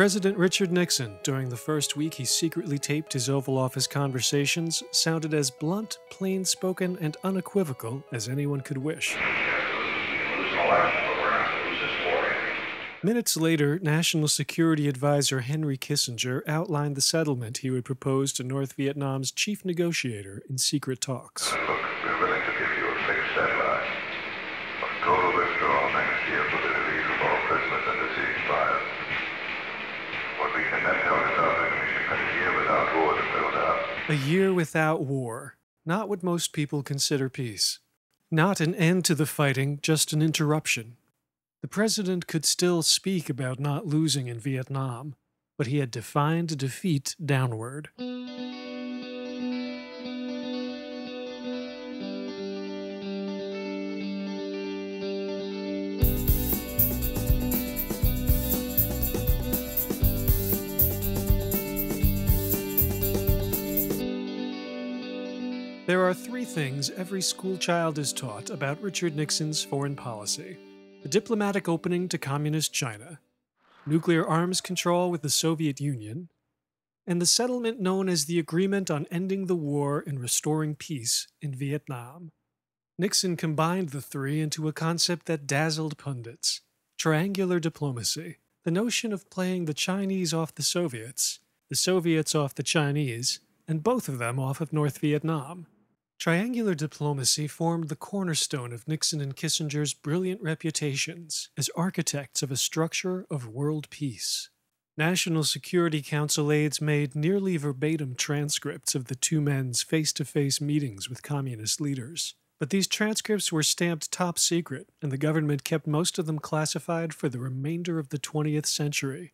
President Richard Nixon, during the first week he secretly taped his Oval Office conversations, sounded as blunt, plain-spoken, and unequivocal as anyone could wish. Minutes later, National Security Advisor Henry Kissinger outlined the settlement he would propose to North Vietnam's chief negotiator in secret talks. Look, we're willing to give you a fixed deadline of total withdrawal next year for the release of all prisoners and the ceasefire. What we can then tell is our enemies that a year without war to build up. A year without war. Not what most people consider peace. Not an end to the fighting, just an interruption. The president could still speak about not losing in Vietnam, but he had defined defeat downward. There are three things every schoolchild is taught about Richard Nixon's foreign policy. The diplomatic opening to communist China, nuclear arms control with the Soviet Union, and the settlement known as the Agreement on Ending the War and Restoring Peace in Vietnam. Nixon combined the three into a concept that dazzled pundits: triangular diplomacy, the notion of playing the Chinese off the Soviets off the Chinese, and both of them off of North Vietnam. Triangular diplomacy formed the cornerstone of Nixon and Kissinger's brilliant reputations as architects of a structure of world peace. National Security Council aides made nearly verbatim transcripts of the two men's face-to-face meetings with communist leaders. But these transcripts were stamped top secret, and the government kept most of them classified for the remainder of the 20th century.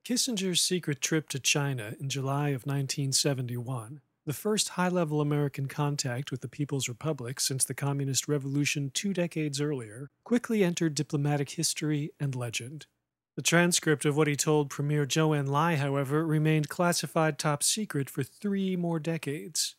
Kissinger's secret trip to China in July of 1971, the first high-level American contact with the People's Republic since the Communist Revolution 2 decades earlier, quickly entered diplomatic history and legend. The transcript of what he told Premier Zhou Enlai, however, remained classified top secret for 3 more decades.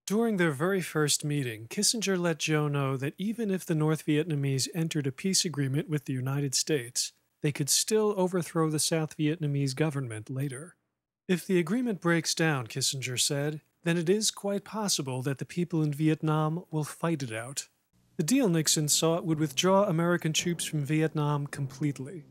During their very first meeting, Kissinger let Zhou know that even if the North Vietnamese entered a peace agreement with the United States, they could still overthrow the South Vietnamese government later. If the agreement breaks down, Kissinger said, then it is quite possible that the people in Vietnam will fight it out. The deal, Nixon sought, would withdraw American troops from Vietnam completely.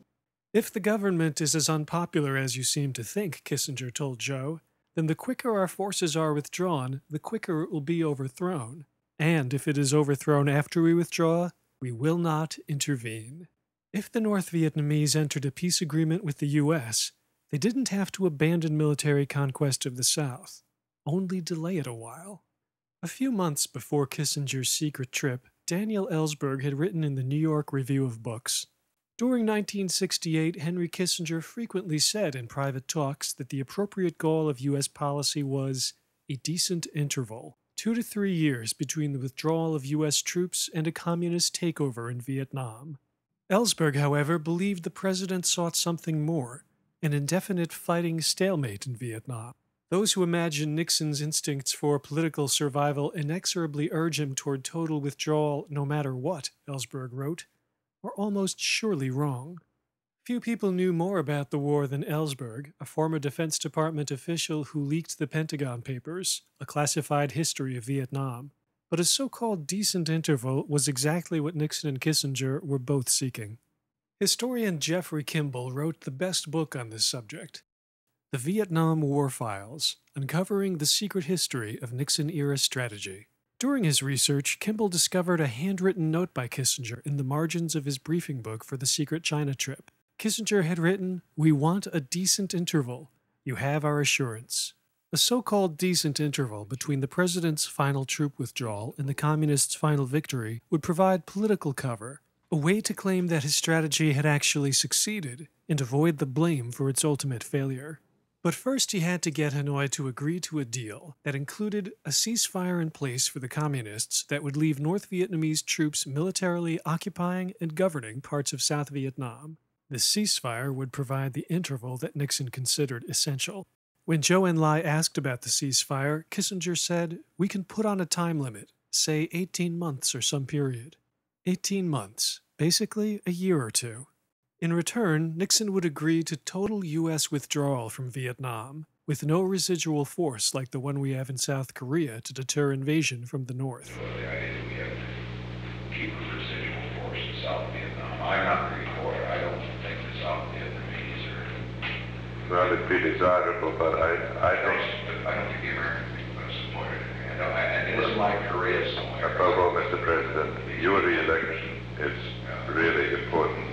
If the government is as unpopular as you seem to think, Kissinger told Zhou, then the quicker our forces are withdrawn, the quicker it will be overthrown. And if it is overthrown after we withdraw, we will not intervene. If the North Vietnamese entered a peace agreement with the U.S., they didn't have to abandon military conquest of the South, only delay it a while. A few months before Kissinger's secret trip, Daniel Ellsberg had written in the New York Review of Books, "During 1968, Henry Kissinger frequently said in private talks that the appropriate goal of U.S. policy was a decent interval, 2 to 3 years between the withdrawal of U.S. troops and a communist takeover in Vietnam." Ellsberg, however, believed the president sought something more, an indefinite fighting stalemate in Vietnam. Those who imagine Nixon's instincts for political survival inexorably urge him toward total withdrawal no matter what, Ellsberg wrote, are almost surely wrong. Few people knew more about the war than Ellsberg, a former Defense Department official who leaked the Pentagon Papers, a classified history of Vietnam. But a so-called decent interval was exactly what Nixon and Kissinger were both seeking. Historian Jeffrey Kimball wrote the best book on this subject, The Vietnam War Files, uncovering the secret history of Nixon-era strategy. During his research, Kimball discovered a handwritten note by Kissinger in the margins of his briefing book for the secret China trip. Kissinger had written, "We want a decent interval. You have our assurance." A so-called decent interval between the president's final troop withdrawal and the communists' final victory would provide political cover, a way to claim that his strategy had actually succeeded and avoid the blame for its ultimate failure. But first he had to get Hanoi to agree to a deal that included a ceasefire in place for the communists that would leave North Vietnamese troops militarily occupying and governing parts of South Vietnam. The ceasefire would provide the interval that Nixon considered essential. When Zhou Enlai asked about the ceasefire, Kissinger said, "We can put on a time limit, say 18 months or some period." 18 months, basically a year or two. In return, Nixon would agree to total U.S. withdrawal from Vietnam, with no residual force like the one we have in South Korea to deter invasion from the North. Well, the idea that we have to keep a residual force in South Vietnam. I'm not really for it. I don't think the South Vietnamese are... Well, it'd be desirable, but I don't think the American people are going to support it. And it isn't like Korea somewhere. Above all, Mr. President, your re-election is really important.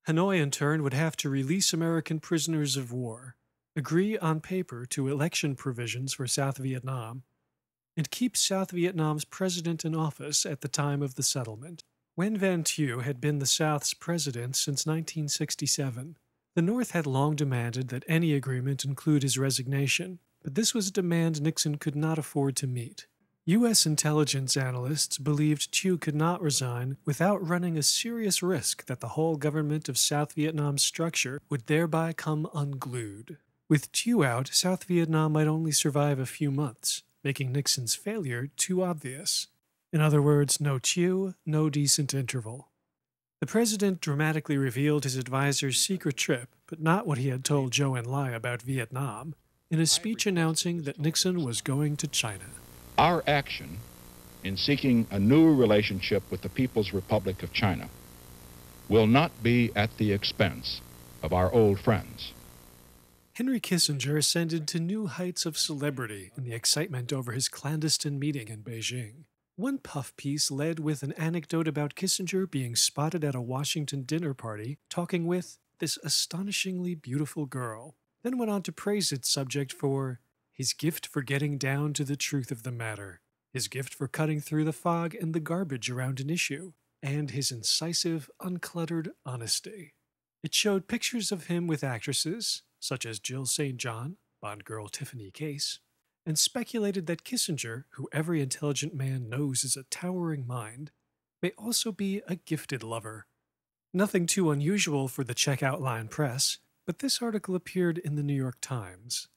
Hanoi, in turn, would have to release American prisoners of war, agree on paper to election provisions for South Vietnam, and keep South Vietnam's president in office at the time of the settlement. Nguyen Van Thieu had been the South's president since 1967. The North had long demanded that any agreement include his resignation, but this was a demand Nixon could not afford to meet. U.S. intelligence analysts believed Thieu could not resign without running a serious risk that the whole government of South Vietnam's structure would thereby come unglued. With Thieu out, South Vietnam might only survive a few months, making Nixon's failure too obvious. In other words, no Thieu, no decent interval. The president dramatically revealed his advisor's secret trip, but not what he had told Zhou Enlai about Vietnam, in a speech announcing that Nixon was going to China. Our action in seeking a new relationship with the People's Republic of China will not be at the expense of our old friends. Henry Kissinger ascended to new heights of celebrity in the excitement over his clandestine meeting in Beijing. One puff piece led with an anecdote about Kissinger being spotted at a Washington dinner party talking with this astonishingly beautiful girl, then went on to praise its subject for his gift for getting down to the truth of the matter, his gift for cutting through the fog and the garbage around an issue, and his incisive, uncluttered honesty. It showed pictures of him with actresses, such as Jill St. John, Bond girl Tiffany Case, and speculated that Kissinger, who every intelligent man knows is a towering mind, may also be a gifted lover. Nothing too unusual for the checkout line press, but this article appeared in the New York Times.